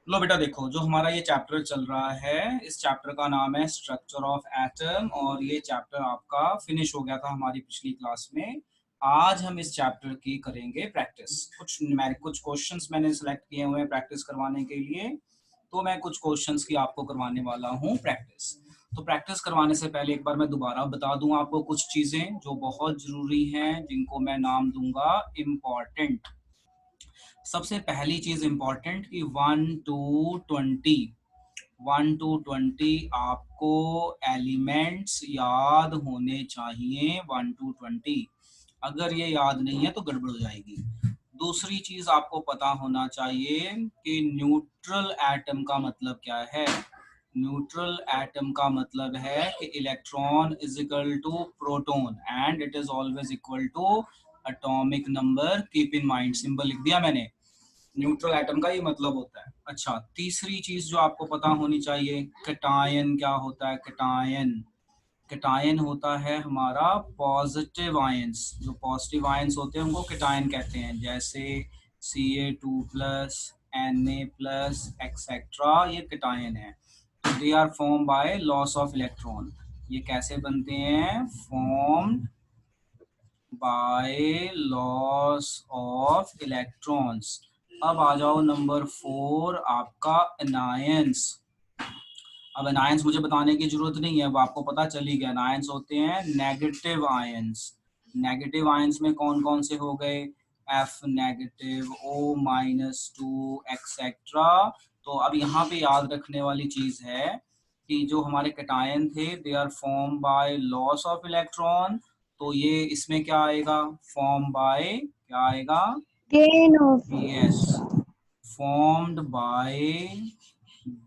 लो बेटा देखो, जो हमारा ये चैप्टर चल रहा है, इस चैप्टर का नाम है स्ट्रक्चर ऑफ एटम, और ये चैप्टर आपका फिनिश हो गया था हमारी पिछली क्लास में। आज हम इस चैप्टर की करेंगे प्रैक्टिस। कुछ क्वेश्चंस मैंने सिलेक्ट किए हुए हैं प्रैक्टिस करवाने के लिए, तो मैं कुछ क्वेश्चंस की आपको करवाने वाला हूँ प्रैक्टिस। तो प्रैक्टिस करवाने से पहले एक बार मैं दोबारा बता दूं आपको कुछ चीजें जो बहुत जरूरी हैं, जिनको मैं नाम दूंगा इम्पॉर्टेंट। सबसे पहली चीज इंपॉर्टेंट कि 1 to 20, 1 to 20 आपको एलिमेंट्स याद होने चाहिए। 1 to 20 अगर ये याद नहीं है तो गड़बड़ हो जाएगी। दूसरी चीज आपको पता होना चाहिए कि न्यूट्रल एटम का मतलब क्या है। न्यूट्रल एटम का मतलब है कि electron is equal to proton and it is always equal to atomic number. Keep in mind, symbol लिख दिया मैंने। न्यूट्रल एटम का ये मतलब होता है। अच्छा, तीसरी चीज जो आपको पता होनी चाहिए, कैटायन क्या होता है। कैटायन कैटायन होता है हमारा पॉजिटिव आयंस। जो पॉजिटिव आयंस होते हैं उनको कैटायन कहते हैं, जैसे Ca2+, Na+, एक्सेट्रा, ये कैटायन है। They are form by loss of electron. ये कैसे बनते हैं? Formed by loss of electrons. अब आ जाओ नंबर 4, आपका एनायंस। अब एनायंस मुझे बताने की जरूरत नहीं है, वो आपको पता चल ही गया। एनायंस होते हैं नेगेटिव आयंस। नेगेटिव आयंस में कौन कौन से हो गए? F negative, O-2 etcetera. तो अब यहाँ पे याद रखने वाली चीज है कि जो हमारे कैटायन थे, they are form by loss of electron. तो ये इसमें क्या आएगा? फॉर्म बाय, क्या आएगा? Gain of yes, formed by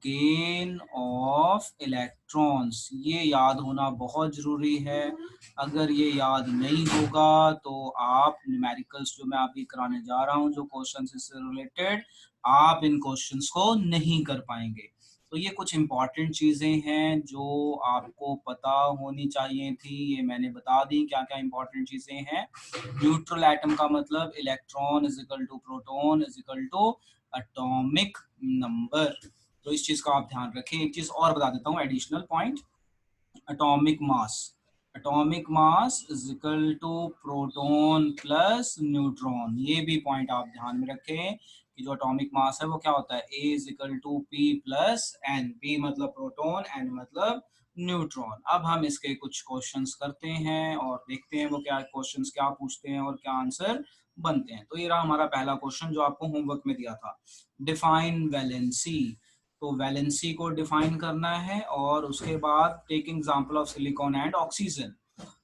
gain of electrons. ये याद होना बहुत जरूरी है। अगर ये याद नहीं होगा तो आप न्यूमेरिकल्स जो मैं अभी कराने जा रहा हूँ, जो क्वेश्चन इससे रिलेटेड, आप इन क्वेश्चंस को नहीं कर पाएंगे। तो ये कुछ इंपॉर्टेंट चीजें हैं जो आपको पता होनी चाहिए थी, ये मैंने बता दी क्या क्या इंपॉर्टेंट चीजें हैं। न्यूट्रल एटम का मतलब electron is equal to proton is equal to atomic number. तो इस चीज का आप ध्यान रखें। एक चीज और बता देता हूँ, additional point, atomic mass. Atomic mass is equal to proton plus neutron. ये भी पॉइंट आप ध्यान में रखें कि जो एटॉमिक मास है वो क्या होता है? A is equal to P plus N. P मतलब प्रोटॉन, एन मतलब न्यूट्रॉन। अब हम इसके कुछ क्वेश्चंस करते हैं और देखते हैं वो क्या क्वेश्चंस क्या पूछते हैं और क्या आंसर बनते हैं। तो ये रहा हमारा पहला क्वेश्चन जो आपको होमवर्क में दिया था, डिफाइन वैलेंसी। तो वैलेंसी को डिफाइन करना है और उसके बाद take example of silicon and oxygen.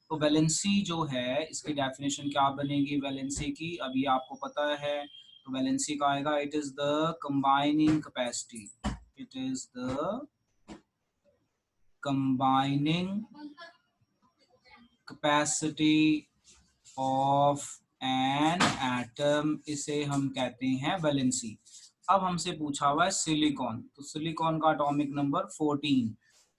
तो वैलेंसी जो है, इसकी डेफिनेशन क्या बनेगी वैलेंसी की? अभी आपको पता है। तो वैलेंसी का आएगा, it is the combining capacity. It is the combining capacity of an atom, इसे हम कहते हैं वैलेंसी। अब हमसे पूछा हुआ है सिलिकॉन। तो सिलिकॉन का एटॉमिक नंबर 14,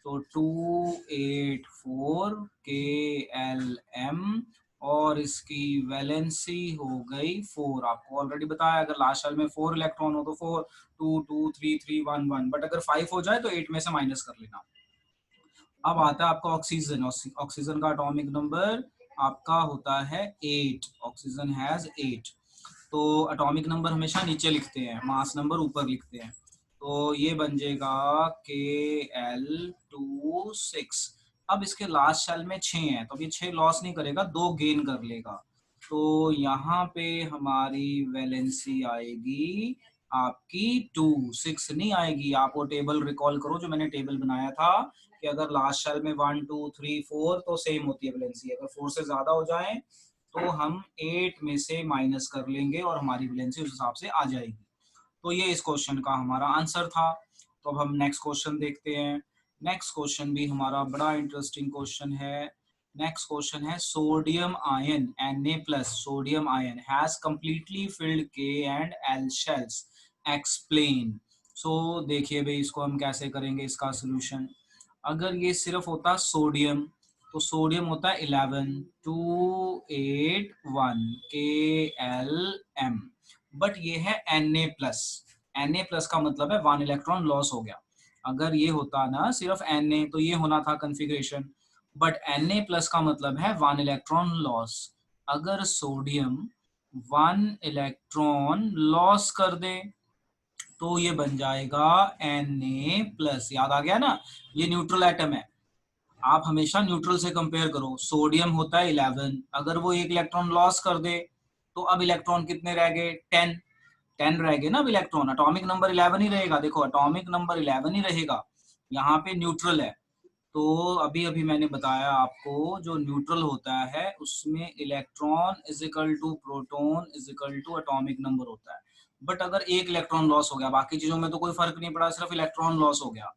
तो 284 KLM, और इसकी वैलेंसी हो गई 4। आपको ऑलरेडी बताया, अगर लास्ट शेल में 4 इलेक्ट्रॉन हो तो 4, 2 2 3 3 1 1, बट अगर 5 हो जाए तो 8 में से माइनस कर लेना। अब आता है आपका ऑक्सीजन। ऑक्सीजन का एटॉमिक नंबर आपका होता है 8। Oxygen has 8। तो एटॉमिक नंबर हमेशा नीचे लिखते हैं, मास नंबर ऊपर लिखते हैं। तो ये बन जाएगा KL26। अब इसके लास्ट शेल में 6 है, तो अब ये 6 लॉस नहीं करेगा, 2 गेन कर लेगा। तो यहाँ पे हमारी वैलेंसी आएगी आपकी 2, 6 नहीं आएगी। आप वो टेबल रिकॉल करो जो मैंने टेबल बनाया था कि अगर लास्ट शेल में 1 2 3 4 तो सेम होती है वैलेंसी। अगर 4 से ज्यादा हो जाए तो हम 8 में से माइनस कर लेंगे और हमारी वैलेंसी उस हिसाब से आ जाएगी। तो ये इस क्वेश्चन का हमारा आंसर था। तो अब हम नेक्स्ट क्वेश्चन देखते हैं। नेक्स्ट क्वेश्चन भी हमारा बड़ा इंटरेस्टिंग क्वेश्चन है। नेक्स्ट क्वेश्चन है, sodium ion Na+, sodium ion has completely filled K and L shells, explain. So देखिए भाई, इसको हम कैसे करेंगे इसका सोल्यूशन। अगर ये सिर्फ होता सोडियम, तो सोडियम होता है 11, 281 KLM, बट ये है Na+। Na+ का मतलब है 1 इलेक्ट्रॉन लॉस हो गया। अगर ये होता ना सिर्फ Na तो ये होना था कन्फिग्रेशन, बट Na+ का मतलब है 1 इलेक्ट्रॉन लॉस। अगर सोडियम 1 इलेक्ट्रॉन लॉस कर दे तो ये बन जाएगा Na+। याद आ गया ना, ये न्यूट्रल एटम है। आप हमेशा न्यूट्रल से कंपेयर करो। सोडियम होता है 11, अगर वो एक इलेक्ट्रॉन लॉस कर दे तो अब इलेक्ट्रॉन कितने रह गए? 10 रह गए ना अब इलेक्ट्रॉन। एटॉमिक नंबर 11 ही रहेगा, देखो एटॉमिक नंबर 11 ही रहेगा, यहाँ पे न्यूट्रल है। तो अभी अभी मैंने बताया आपको, जो न्यूट्रल होता है उसमें electron is equal to proton is equal to atomic number होता है। बट अगर एक इलेक्ट्रॉन लॉस हो गया, बाकी चीजों में तो कोई फर्क नहीं पड़ा, सिर्फ इलेक्ट्रॉन लॉस हो गया,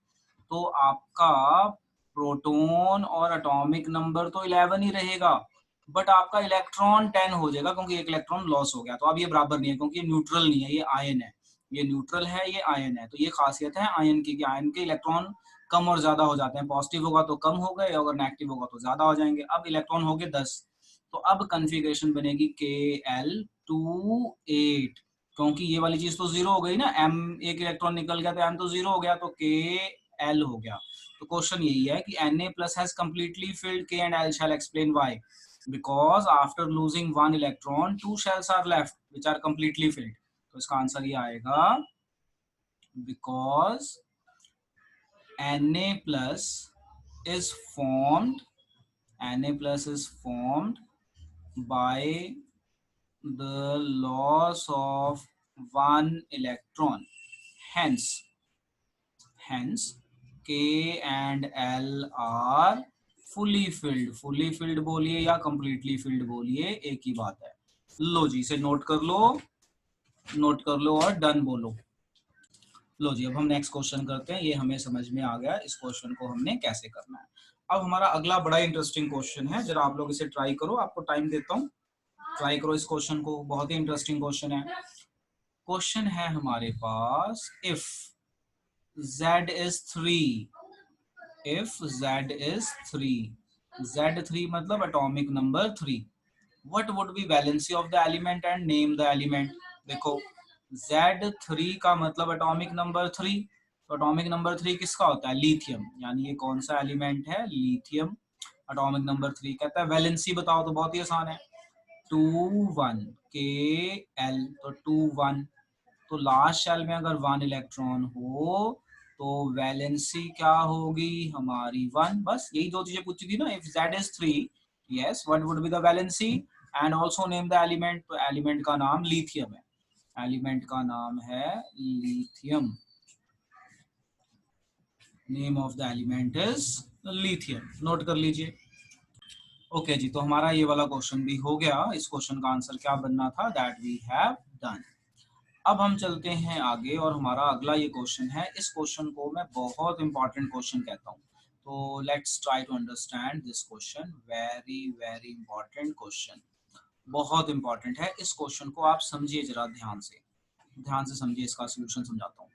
तो आपका प्रोटॉन और एटॉमिक नंबर तो 11 ही रहेगा, बट आपका इलेक्ट्रॉन 10 हो जाएगा क्योंकि एक इलेक्ट्रॉन लॉस हो गया। तो अब ये बराबर नहीं है क्योंकि ये न्यूट्रल नहीं है, ये आयन है। ये न्यूट्रल है, ये आयन है। तो ये खासियत है आयन की कि आयन के इलेक्ट्रॉन कम और ज्यादा हो जाते हैं। पॉजिटिव होगा तो कम हो गए, अगर नेगेटिव होगा तो ज्यादा हो जाएंगे। अब इलेक्ट्रॉन हो गए 10, तो अब कन्फिग्रेशन बनेगी Kl28, क्योंकि ये वाली चीज तो जीरो हो गई ना, M एक इलेक्ट्रॉन निकल गया तो M तो जीरो हो गया, तो Kl हो गया। तो क्वेश्चन यही है कि Na+ has completely filled K and L shall explain why. Because after losing 1 electron, 2 shells are left which are completely filled. तो इसका आंसर ये आएगा because Na+ is formed by the loss of 1 electron. Hence K and L are fully filled. fully filled बोलिए या completely filled बोलिए, एक ही बात है। लो जी, इसे नोट कर लो और डन बोलो। लो जी, अब हम नेक्स्ट क्वेश्चन करते हैं। ये हमें समझ में आ गया इस क्वेश्चन को हमने कैसे करना है। अब हमारा अगला बड़ा इंटरेस्टिंग क्वेश्चन है, जरा आप लोग इसे ट्राई करो, आपको टाइम देता हूँ, ट्राई करो इस क्वेश्चन को, बहुत ही इंटरेस्टिंग क्वेश्चन है। क्वेश्चन है हमारे पास, if Z is 3, if Z is 3, Z3 मतलब atomic number 3, what would be valency of the element and name the element। देखो Z3 का मतलब atomic number 3, तो atomic number 3 किसका होता है? लिथियम। यानी ये कौन सा एलिमेंट है? लिथियम। atomic number 3 कहता है वैलेंसी बताओ, तो बहुत ही आसान है, 2 1 Kl, तो 2 1, तो लास्ट शेल में अगर 1 इलेक्ट्रॉन हो तो वैलेंसी क्या होगी हमारी? 1। बस यही दो चीजें पूछी थी ना। If Z is 3, yes, what would be the valency and also name the element। तो एलिमेंट का नाम लिथियम है, एलिमेंट का नाम है lithium. Name of the element is lithium, note कर लीजिए। ओके जी, तो हमारा ये वाला क्वेश्चन भी हो गया। इस क्वेश्चन का आंसर क्या बनना था? That we have done. अब हम चलते हैं आगे और हमारा अगला ये क्वेश्चन है। इस क्वेश्चन को मैं बहुत इंपॉर्टेंट क्वेश्चन कहता हूँ, तो let's try to understand this question. Very very important question, बहुत इंपॉर्टेंट है। इस क्वेश्चन को आप समझिए जरा ध्यान से समझिए, इसका सोल्यूशन समझाता हूँ।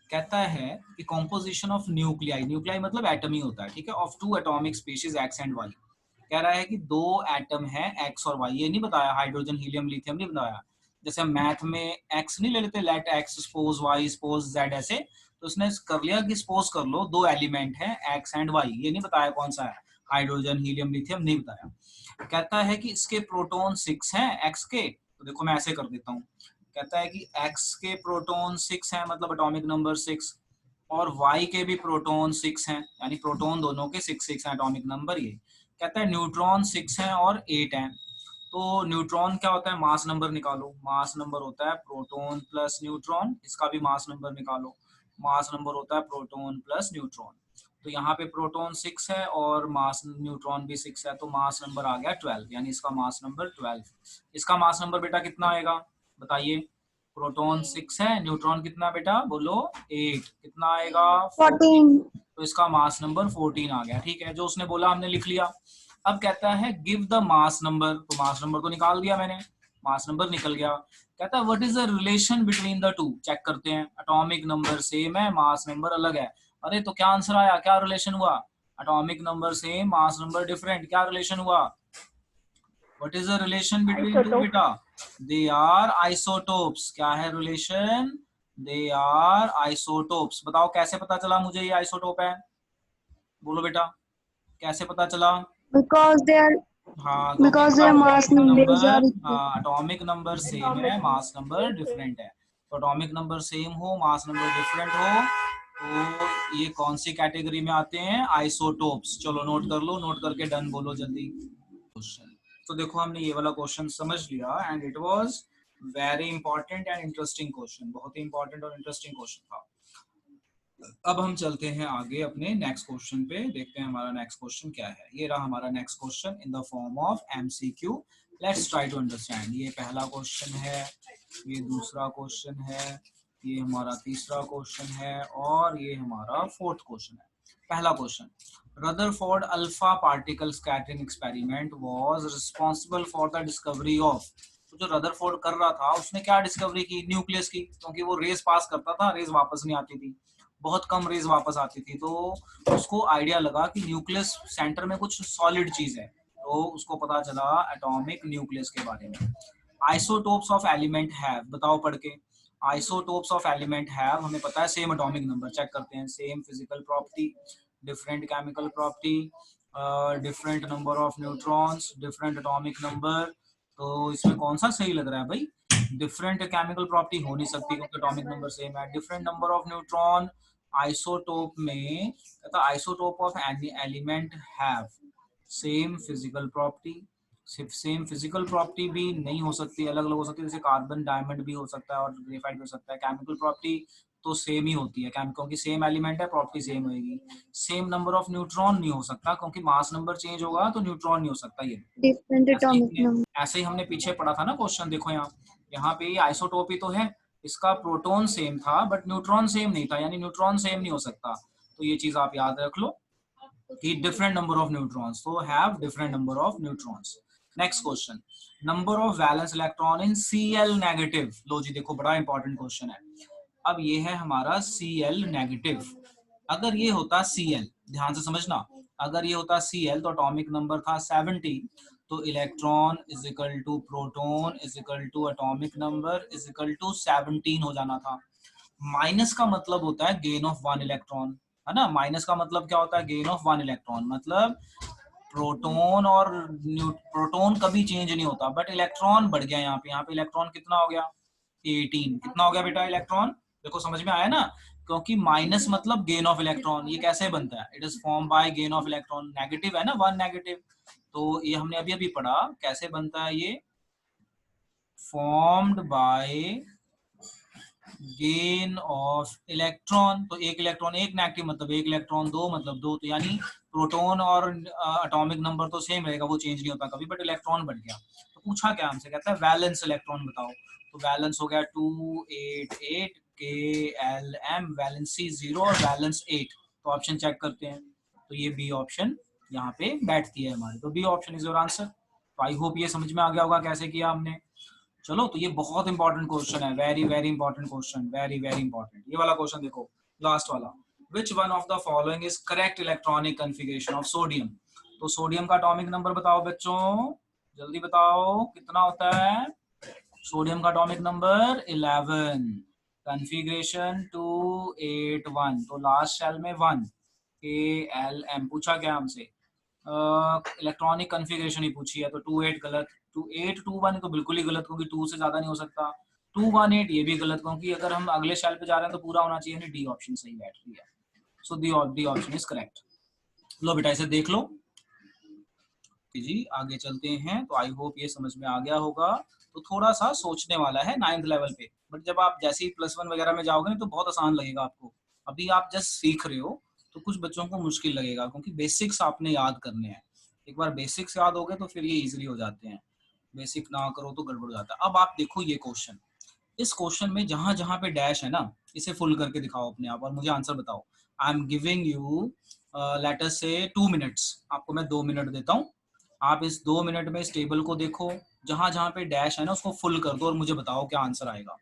कहता है कि कॉम्पोजिशन ऑफ न्यूक्लियाई, न्यूक्लियाई मतलब एटम ही होता है, ठीक है, of 2 atomic species X and Y. कह रहा है कि 2 एटम है एक्स और वाई, ये नहीं बताया हाइड्रोजन हीलियम लिथियम नहीं बताया। जैसे हम मैथ में एक्स नहीं ले लेते, let X suppose Y suppose Z, ऐसे, तो उसने कर लिया कि सपोज कर लो 2 एलिमेंट है एक्स एंड वाई, ये नहीं बताया कौन सा है, हाइड्रोजन हीलियम लिथियम नहीं बताया। कहता है कि इसके प्रोटॉन 6 हैं एक्स के, तो देखो मैं ऐसे कर देता हूँ। कहता है कि एक्स के प्रोटॉन 6 हैं मतलब एटॉमिक नंबर 6, और वाई के भी प्रोटॉन 6 हैं, यानी प्रोटॉन दोनों के 6 हैं, एटॉमिक नंबर ये। कहता है न्यूट्रॉन 6 हैं और 8 हैं। तो न्यूट्रॉन क्या होता है? मास नंबर निकालो। मास नंबर होता है प्रोटॉन प्लस न्यूट्रॉन, इसका भी मास नंबर निकालो। मास नंबर होता है प्रोटॉन प्लस न्यूट्रॉन। तो यहाँ पे प्रोटॉन 6 है और मास न्यूट्रॉन भी 6 है, तो मास नंबर आ गया 12, यानी इसका मास नंबर 12। इसका मास नंबर बेटा कितना आएगा बताइए? प्रोटॉन 6 है, न्यूट्रॉन कितना बेटा बोलो? 8, कितना आएगा? 14। तो इसका मास नंबर 14 आ गया, ठीक है, जो उसने बोला हमने लिख लिया। अब कहता है गिव द मास नंबर, तो मास नंबर तो निकाल दिया मैंने, मास नंबर निकल गया। कहता है what is the relation between the two, check करते हैं। एटॉमिक नंबर सेम है, मास नंबर अलग है। अरे तो क्या आंसर आया, क्या रिलेशन हुआ? Atomic number same, mass number different, क्या रिलेशन हुआ? What is the relation between two बेटा? They are isotopes. क्या है रिलेशन? They are isotopes. बताओ कैसे पता चला मुझे ये आइसोटोप है? बोलो बेटा, कैसे पता चला? because हाँ, क्योंकि इनका mass atomic numbers number, are equal. हाँ एटॉमिक नंबर सेम है, मास नंबर डिफरेंट है। तो एटॉमिक नंबर सेम हो, मास नंबर डिफरेंट हो, तो ये कौन सी कैटेगरी में आते हैं? आइसोटोप्स। चलो नोट कर लो, नोट करके डन बोलो जल्दी। क्वेश्चन तो देखो, हमने ये वाला क्वेश्चन समझ लिया and it was very important and interesting question, बहुत ही इंपॉर्टेंट और इंटरेस्टिंग क्वेश्चन था। अब हम चलते हैं आगे अपने नेक्स्ट क्वेश्चन पे, देखते हैं हमारा नेक्स्ट क्वेश्चन क्या है। ये रहा हमारा next question in the form of MCQ. Let's try to understand. ये पहला क्वेश्चन है, ये दूसरा क्वेश्चन है, ये हमारा तीसरा क्वेश्चन है और ये हमारा फोर्थ क्वेश्चन है। पहला question, Rutherford alpha particle scattering experiment was responsible for the discovery of. तो जो रदरफोर्ड कर रहा था उसने क्या डिस्कवरी की? न्यूक्लियस की, क्योंकि वो रेस पास करता था, रेस वापस नहीं आती थी, बहुत कम रेज वापस आती थी। तो उसको आइडिया लगा कि न्यूक्लियस सेंटर में कुछ सॉलिड चीज है, तो उसको पता चला एटॉमिक न्यूक्लियस के बारे में। आइसोटोप्स ऑफ एलिमेंट हैव, बताओ पढ़ के। आइसोटोप्स ऑफ एलिमेंट हैव, हमें पता है सेम एटॉमिक नंबर, चेक करते हैं। Same physical property, different chemical property, different number of neutrons, different atomic number. तो इसमें कौन सा सही लग रहा है भाई? डिफरेंट केमिकल प्रॉपर्टी हो नहीं सकती क्योंकि एटॉमिक नंबर सेम है। Different number of neutron, isotope में कहता isotope of element have same physical property. सिर्फ सेम फिजिकल प्रॉपर्टी भी नहीं हो सकती, अलग अलग हो सकती है, जैसे कार्बन डायमंड भी हो सकता है और ग्रेफाइट भी हो सकता है। केमिकल प्रॉपर्टी तो सेम ही होती है, क्योंकि सेम एलिमेंट है, प्रॉपर्टी सेम होगी। सेम नंबर ऑफ न्यूट्रॉन नहीं हो सकता क्योंकि मास नंबर चेंज होगा तो न्यूट्रॉन नहीं हो सकता। ये Different atomic number. ऐसे ही हमने पीछे पढ़ा था ना क्वेश्चन, देखो यहाँ, यहाँ पे आइसोटोप ही तो है, इसका प्रोटॉन सेम था बट न्यूट्रॉन सेम नहीं था, यानी न्यूट्रॉन सेम नहीं हो सकता। तो ये चीज आप याद रख लो कि डिफरेंट नंबर ऑफ न्यूट्रॉन्स, तो have different number of neutrons. Next question, number of valence electron in Cl negative. लो जी देखो, बड़ा इंपॉर्टेंट क्वेश्चन है। अब ये है हमारा Cl नेगेटिव। अगर ये होता Cl, ध्यान से समझना, अगर ये होता Cl तो एटॉमिक नंबर था 70, तो electron is equal to proton is equal to atomic number is equal to 17 हो जाना था। माइनस का मतलब होता है गेन ऑफ वन इलेक्ट्रॉन, है ना। माइनस का मतलब क्या होता है? गेन ऑफ वन इलेक्ट्रॉन, मतलब प्रोटॉन और प्रोटॉन कभी चेंज नहीं होता बट इलेक्ट्रॉन बढ़ गया यहाँ पे। यहाँ पे इलेक्ट्रॉन कितना हो गया? 18। कितना हो गया बेटा इलेक्ट्रॉन? देखो समझ में आया ना, क्योंकि माइनस मतलब गेन ऑफ इलेक्ट्रॉन। ये कैसे बनता है? It is form by gain of electron, negative है ना, वन नेगेटिव। तो ये हमने अभी अभी पढ़ा कैसे बनता है ये, formed by gain of electron. तो एक इलेक्ट्रॉन एक नेगेटिव मतलब एक इलेक्ट्रॉन, दो मतलब दो, तो यानी प्रोटॉन और एटॉमिक नंबर तो सेम रहेगा, वो चेंज नहीं होता कभी, बट इलेक्ट्रॉन बढ़ गया। तो पूछा क्या हमसे, कहता है वैलेंस इलेक्ट्रॉन बताओ। तो वैलेंस हो गया 288 KLM, वैलेंसी 0 और वैलेंस 8। तो ऑप्शन चेक करते हैं, तो ये बी ऑप्शन यहाँ पे बैठती है हमारी, तो B option is your answer. तो आई होप ये समझ में आ गया होगा कैसे किया हमने। चलो, तो ये बहुत इंपॉर्टेंट क्वेश्चन है, very very important question, very very important. ये वाला क्वेश्चन देखो, लास्ट वाला, which one of the following is correct electronic configuration of sodium. तो सोडियम का एटॉमिक नंबर बताओ बच्चों, जल्दी बताओ कितना होता है सोडियम का एटॉमिक नंबर? 11। कन्फिगरेशन 281, तो लास्ट शेल में 1 KLM। पूछा क्या हमसे? इलेक्ट्रॉनिक कन्फिगरेशन ही पूछी है, तो 28 गलत, 2821 तो बिल्कुल ही गलत क्योंकि 2 से ज्यादा नहीं हो सकता। 218 ये भी गलत क्योंकि अगर हम अगले शेल पे जा रहे हैं तो पूरा होना चाहिए, डी ऑप्शन सही बैठ रही है। सो डी ऑप्शन इज करेक्ट। लो बेटा इसे देख लो जी, आगे चलते हैं। तो आई होप ये समझ में आ गया होगा। तो थोड़ा सा सोचने वाला है 9th लेवल पे, बट जब आप जैसे ही +1 वगैरह में जाओगे ना तो बहुत आसान लगेगा आपको। अभी आप जस्ट सीख रहे हो तो कुछ बच्चों को मुश्किल लगेगा क्योंकि बेसिक्स आपने याद करने हैं। एक बार बेसिक्स याद हो गए तो फिर ये इजीली हो जाते हैं, बेसिक ना करो तो गड़बड़ हो जाता है। अब आप देखो ये क्वेश्चन, इस क्वेश्चन में जहां जहां पे डैश है ना, इसे फुल करके दिखाओ अपने आप और मुझे आंसर बताओ। I am giving you let us से 2 मिनट्स, आपको मैं 2 मिनट देता हूँ। आप इस 2 मिनट में इस टेबल को देखो, जहां जहां पे डैश है ना उसको फुल कर दो और मुझे बताओ क्या आंसर आएगा।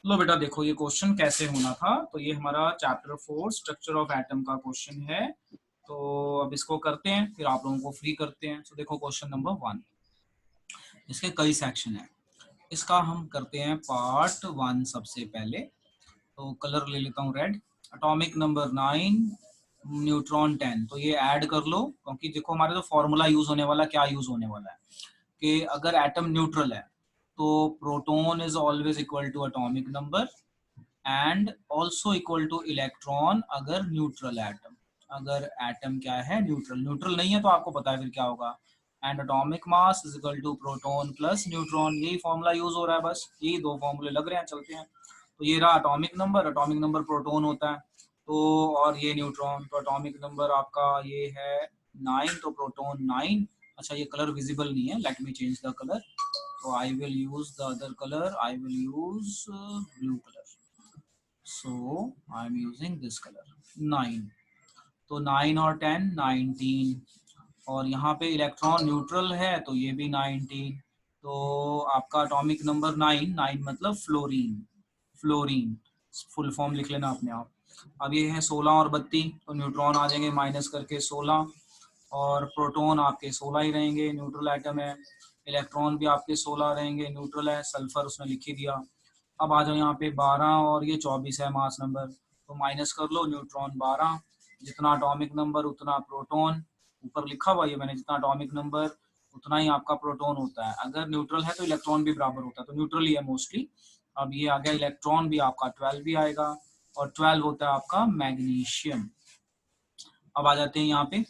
लो बेटा देखो ये क्वेश्चन कैसे होना था। तो ये हमारा चैप्टर 4 स्ट्रक्चर ऑफ एटम का क्वेश्चन है। तो अब इसको करते हैं फिर आप लोगों को फ्री करते हैं। तो देखो क्वेश्चन नंबर 1, इसके कई सेक्शन है। इसका हम करते हैं पार्ट 1 सबसे पहले। तो कलर ले लेता हूँ रेड। Atomic number 9, neutron 10। तो ये ऐड कर लो, क्योंकि देखो हमारे तो फॉर्मूला यूज होने वाला, क्या यूज होने वाला है कि अगर एटम न्यूट्रल है तो proton is always equal to atomic number and also equal to electron अगर न्यूट्रल एटम। अगर एटम क्या है, न्यूट्रल। न्यूट्रल नहीं है तो आपको पता है फिर क्या होगा, and atomic mass is equal to proton plus neutron. यही फॉर्मूला यूज हो रहा है, बस यही दो फॉर्मूले लग रहे हैं, चलते हैं। तो ये रहा एटॉमिक नंबर प्रोटॉन होता है तो, और ये न्यूट्रॉन। तो एटॉमिक नंबर आपका ये है 9, तो प्रोटॉन 9। अच्छा ये कलर विजिबल नहीं है, let me change the colour. तो I will use the other colour, I will use blue colour. So I'm using this color 9। तो 9 और 10 19, और यहाँ पे इलेक्ट्रॉन न्यूट्रल है तो ये भी 19। तो आपका एटॉमिक नंबर 9 मतलब फ्लोरीन। फ्लोरीन फुल फॉर्म लिख लेना अपने आप। अब ये है 16 और 32, तो न्यूट्रॉन आ जाएंगे माइनस करके 16, और प्रोटॉन आपके 16 ही रहेंगे, न्यूट्रल एटम है। इलेक्ट्रॉन भी आपके 16 रहेंगे, न्यूट्रल है। सल्फर उसने लिख ही दिया। अब आ जाओ यहाँ पे 12 और ये 24 है मास नंबर, तो माइनस कर लो। न्यूट्रॉन 12, जितना एटॉमिक नंबर उतना प्रोटॉन। ऊपर लिखा हुआ ये मैंने, जितना एटॉमिक नंबर उतना ही आपका प्रोटॉन होता है। अगर न्यूट्रल है तो इलेक्ट्रॉन भी बराबर होता है, तो न्यूट्रल ही है मोस्टली। अब ये आ गया इलेक्ट्रॉन भी आपका 12 भी आएगा, और 12 होता है आपका मैग्नीशियम। अब आ जाते हैं यहाँ पे।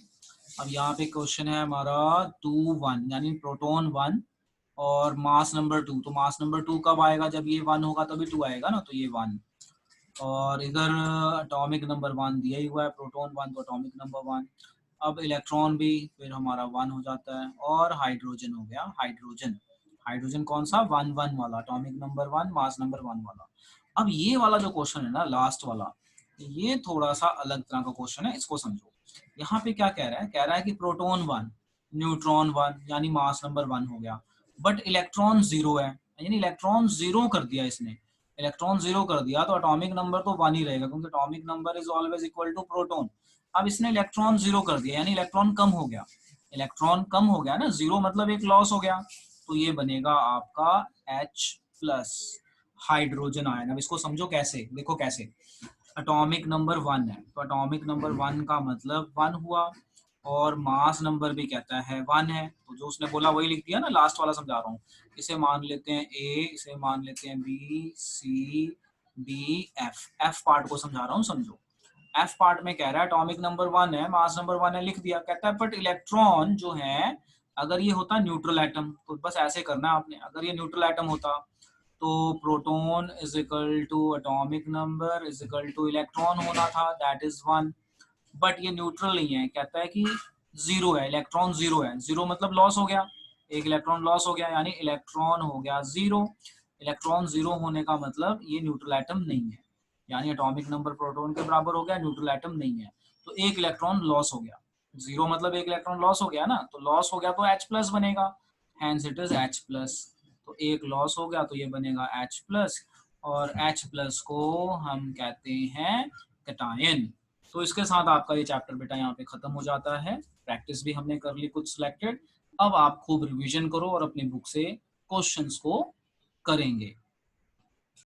अब यहाँ पे क्वेश्चन है हमारा 2 1, यानी प्रोटॉन 1 और मास नंबर 2। तो मास नंबर 2 कब आएगा, जब ये 1 होगा तभी 2 आएगा ना, तो ये 1। और इधर एटॉमिक नंबर 1 दिया ही हुआ है, प्रोटॉन 1 तो एटॉमिक नंबर 1। अब इलेक्ट्रॉन भी फिर हमारा 1 हो जाता है, और हाइड्रोजन हो गया। हाइड्रोजन, हाइड्रोजन कौन सा, 1 1 वाला, एटॉमिक नंबर 1 मास नंबर 1 वाला। अब ये वाला जो क्वेश्चन है ना लास्ट वाला, ये थोड़ा सा अलग तरह का क्वेश्चन है, इसको समझो। यहाँ पे क्या कह रहा है, कह रहा है कि प्रोटॉन 1 न्यूट्रॉन 1 यानी मास नंबर 1 हो गया, बट इलेक्ट्रॉन 0 है, यानी इलेक्ट्रॉन 0 कर दिया इसने। इलेक्ट्रॉन 0 कर दिया तो एटॉमिक नंबर तो 1 ही रहेगा, क्योंकि atomic number is always equal to proton. अब इसने इलेक्ट्रॉन 0 कर दिया, यानी इलेक्ट्रॉन कम हो गया। इलेक्ट्रॉन कम हो गया ना, 0 मतलब एक लॉस हो गया, तो ये बनेगा आपका H+। Hydrogen ion. अब इसको समझो कैसे, देखो कैसे। एटॉमिक नंबर 1 है, तो एटॉमिक नंबर 1 का मतलब 1 हुआ, और मास नंबर भी कहता है 1 है, तो जो उसने बोला वही लिख दिया ना, लास्ट वाला समझा रहा हूँ। इसे मान लेते हैं A, इसे मान लेते हैं B, C, D, F। F part को समझा रहा हूँ, समझो। F पार्ट में कह रहा है एटॉमिक नंबर 1 है, मास नंबर 1 है, लिख दिया। कहता है बट इलेक्ट्रॉन जो है, अगर ये होता न्यूट्रल एटम, तो बस ऐसे करना है आपने। अगर ये न्यूट्रल एटम होता तो proton is equal to atomic number is equal to electron होना था, दैट इज 1। बट ये न्यूट्रल नहीं है, कहता है कि 0 है, इलेक्ट्रॉन 0 है। 0 मतलब लॉस हो गया, एक इलेक्ट्रॉन लॉस हो गया, यानी इलेक्ट्रॉन हो गया 0। इलेक्ट्रॉन 0 होने का मतलब ये न्यूट्रल एटम नहीं है, यानी एटॉमिक नंबर प्रोटॉन के बराबर हो गया, न्यूट्रल एटम नहीं है, तो एक इलेक्ट्रॉन लॉस हो गया। 0 मतलब एक इलेक्ट्रॉन लॉस हो गया ना, तो लॉस हो गया तो H+ बनेगा, हैंस इट इज H+। तो एक लॉस हो गया तो ये बनेगा H+, और H+ को हम कहते हैं कैटायन। तो इसके साथ आपका ये चैप्टर बेटा यहाँ पे खत्म हो जाता है। प्रैक्टिस भी हमने कर ली कुछ सिलेक्टेड। अब आप खूब रिवीजन करो और अपनी बुक से क्वेश्चंस को करेंगे।